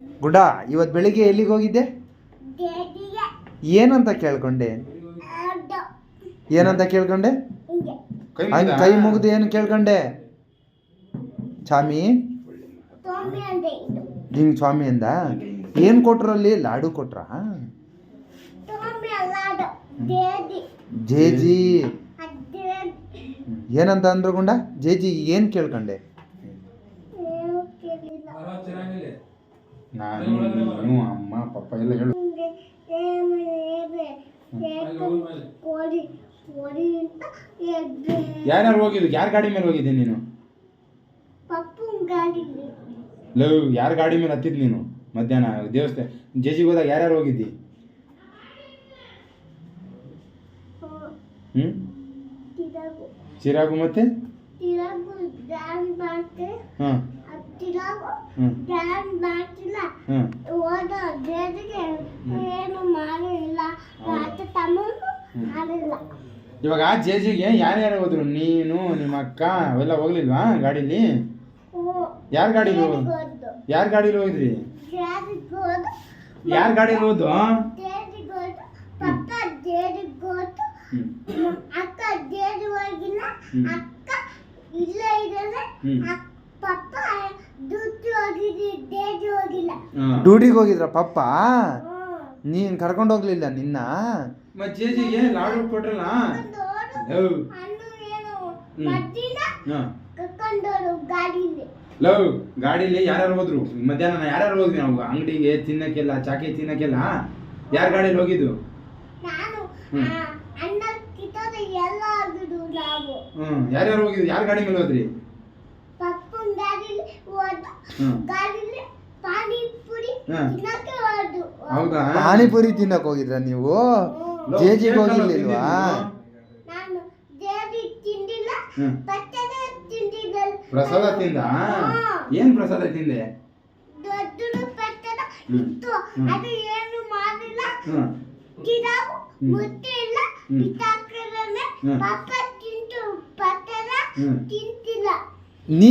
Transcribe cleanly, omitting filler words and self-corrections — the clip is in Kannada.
ಗುಡ, ಇವತ್ತು ಬೆಳಿಗ್ಗೆ ಎಲ್ಲಿಗೆ ಹೋಗಿದ್ದೆ? ಏನಂತ ಕೇಳ್ಕೊಂಡೆ? ಏನಂತ ಕೇಳ್ಕೊಂಡೆ? ಕೈ ಮುಗಿದು ಏನು ಕೇಳ್ಕೊಂಡೆ? ಸ್ವಾಮಿ ಹಿಂಗ್ ಸ್ವಾಮಿ ಅಂದ. ಏನು ಕೊಟ್ರು ಅಲ್ಲಿ? ಲಾಡು ಕೊಟ್ರ? ಜೇಜಿ ಏನಂತ ಅಂದ್ರು ಗುಂಡ? ಜೇಜಿ ಏನು ಕೇಳ್ಕೊಂಡೆ? ನಾನು ನೀನು ಅಮ್ಮ ಪಪ್ಪ ಎಲ್ಲ ಹೇಳು. ಯಾರ್ಯಾರು ಹೋಗಿದ್ದು? ಯಾರ ಗಾಡಿ ಮೇಲೆ ಹೋಗಿದ್ದೆ ನೀನು? ಲವ್, ಯಾರ ಗಾಡಿ ಮೇಲೆ ಹತ್ತಿದ್ ನೀನು ಮಧ್ಯಾಹ್ನ ದೇವಸ್ಥಾನ ಜೇಜಿಗೆ ಹೋದಾಗ? ಯಾರ್ಯಾರು ಹೋಗಿದ್ದಿ? ಚಿರಾಗು ಮತ್ತೆ ಹಾಂ ಇವಾಗ ಜೇಜಿಗೆ ಯಾರ್ಯಾರು ಹೋದ್ರು? ನೀನು, ನಿಮ್ಮ ಅಕ್ಕ ಅವೆಲ್ಲ ಹೋಗ್ಲಿಲ್ವಾ ಗಾಡೀಲಿ? ಯಾರ ಗಾಡೀಲಿ ಹೋಗಿದ್ರಿ? ಯಾರ ಗಾಡೀಲಿ ಹೋದು? ಡ್ಯೂಟಿಗೆ ಹೋಗಿದ್ರ ಪಪ್ಪ? ನೀನ್ ಕರ್ಕೊಂಡು ಹೋಗ್ಲಿಲ್ಲ ನಿನ್ನ? ಜೇಜಿಗೆ ಲಾಡು ಕೊಟ್ರಲ್ಲ? ಲವ್, ಗಾಡಿಲಿ ಯಾರ್ಯಾರು ಹೋದ್ರು ಮಧ್ಯಾಹ್ನ? ಯಾರ್ಯಾರು ಹೋದ್ವಿ ನಾವು ಅಂಗಡಿಗೆ ತಿನ್ನಕ್ಕೆಲ್ಲ, ಚಾಕಿ ತಿನ್ನಕ್ಕೆಲ್ಲ? ಯಾರ ಗಾಡಿಲಿ ಹೋಗಿದ್ದು? ಯಾರ್ಯಾರು ಹೋಗಿದ್ದು? ಯಾರ ಗಾಡಿ ಮೇಲೆ ಹೋದ್ರಿ? ಹೌದಾ, ಪಾನಿಪುರಿ ತಿನ್ನಕ್ ಹೋಗಿದ್ರ ನೀವು? ಜೇಜಿಗೆ ಹೋಗಿರ್ಲಿಲ್ವಾ? ಪ್ರಸಾದ ತಿಂದ? ಏನ್ ಪ್ರಸಾದ ತಿಂದೆ? ನೀ